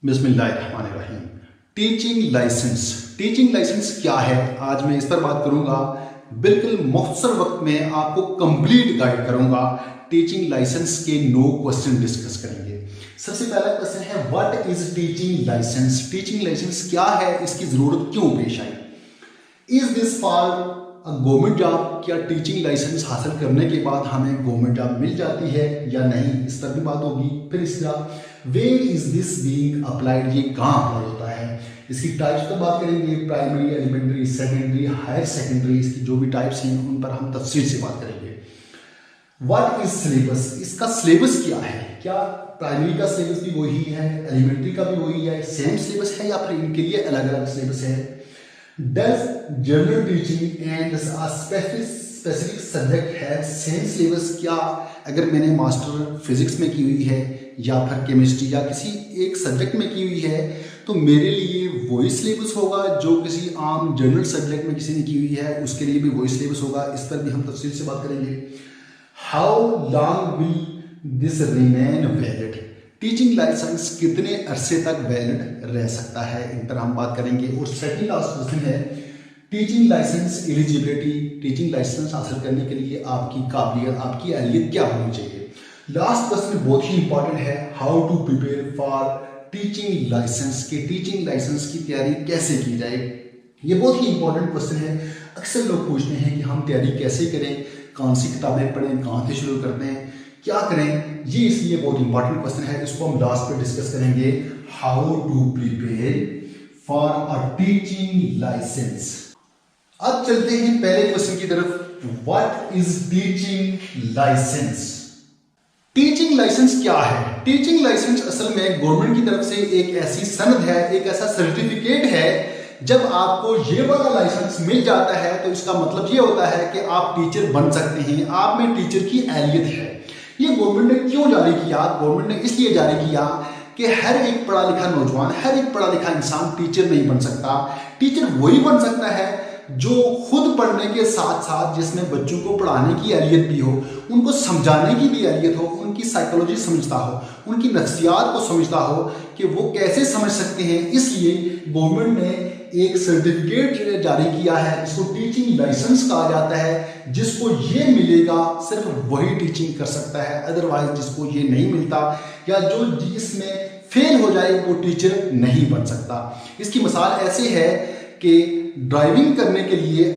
बिस्मिल्लाहिर्रहमानिर्रहीम। Teaching licence क्या है, आज मैं इस पर बात करूंगा। बिल्कुल मुख्तसर वक्त में आपको कंप्लीट गाइड करूंगा। टीचिंग लाइसेंस के 9 क्वेश्चन डिस्कस करेंगे। सबसे पहला क्वेश्चन है, what is teaching licence. Teaching licence क्या है, इसकी जरूरत क्यों पेश आई। Is this for government job, क्या टीचिंग लाइसेंस हासिल करने के बाद हमें गवर्नमेंट जॉब मिल जाती है या नहीं, इस पर भी बात होगी। फिर इसका where is this being applied, ये कहाँ अप्लाई होता है। इसकी टाइप्स पर बात करेंगे, primary, elementary, secondary, higher secondary, इसकी जो भी टाइप्स हैं उन पर हम तफसील से बात करेंगे। व्हाट इज सिलेबस, इसका सिलेबस क्या है, क्या प्राइमरी का सिलेबस भी वही है, एलिमेंट्री का भी वही है, सेम सिलेबस है या फिर इनके लिए अलग अलग सिलेबस है। Does general teaching and a specific subject have same syllabus, क्या अगर मैंने मास्टर फिजिक्स में की हुई है या फिर केमिस्ट्री या किसी एक सब्जेक्ट में की हुई है तो मेरे लिए वही सिलेबस होगा जो किसी आम जनरल सब्जेक्ट में किसी ने की हुई है उसके लिए भी वही सिलेबस होगा। इस पर भी हम तफसील से बात करेंगे। How long will this remain valid, teaching licence कितने अरसे तक वैलिड रह सकता है, इन पर हम बात करेंगे। और सेकंड लास्ट क्वेश्चन है, teaching licence eligibility, teaching licence हासिल करने के लिए आपकी काबिलियत, आपकी अहलियत क्या होनी चाहिए। लास्ट क्वेश्चन बहुत ही इंपॉर्टेंट है, how to prepare for teaching licence, के टीचिंग लाइसेंस की तैयारी कैसे की जाए। ये बहुत ही इंपॉर्टेंट क्वेश्चन है। अक्सर लोग पूछते हैं कि हम तैयारी कैसे करें, कौन सी किताबें पढ़ें, कहाँ से शुरू करते हैं, क्या करें। ये इसलिए बहुत इंपॉर्टेंट क्वेश्चन है, इसको हम लास्ट पे डिस्कस करेंगे। How to prepare for a teaching licence. अब चलते हैं पहले क्वेश्चन की तरफ। What is teaching licence. Teaching licence क्या है। टीचिंग लाइसेंस असल में गवर्नमेंट की तरफ से एक ऐसी सनद है, एक ऐसा सर्टिफिकेट है। जब आपको ये वाला लाइसेंस मिल जाता है तो इसका मतलब ये होता है कि आप टीचर बन सकते हैं, आप में टीचर की अहलियत है। ये गवर्नमेंट ने क्यों जारी किया, गवर्नमेंट ने इसलिए जारी किया कि हर एक पढ़ा लिखा नौजवान, हर एक पढ़ा लिखा इंसान टीचर नहीं बन सकता। टीचर वही बन सकता है जो खुद पढ़ने के साथ साथ जिसमें बच्चों को पढ़ाने की अहलियत भी हो, उनको समझाने की भी अहलियत हो, उनकी साइकोलॉजी समझता हो, उनकी नफ्सियात को समझता हो कि वो कैसे समझ सकते हैं। इसलिए गवर्नमेंट ने एक सर्टिफिकेट जारी किया है जिसको टीचिंग लाइसेंस कहा जाता है। जिसको ये मिलेगा सिर्फ वही टीचिंग कर सकता है, अदरवाइज जिसको ये नहीं मिलता या जो जिसमें फेल हो जाए वो टीचर नहीं बन सकता। इसकी मिसाल ऐसे है कि ड्राइविंग करने के लिए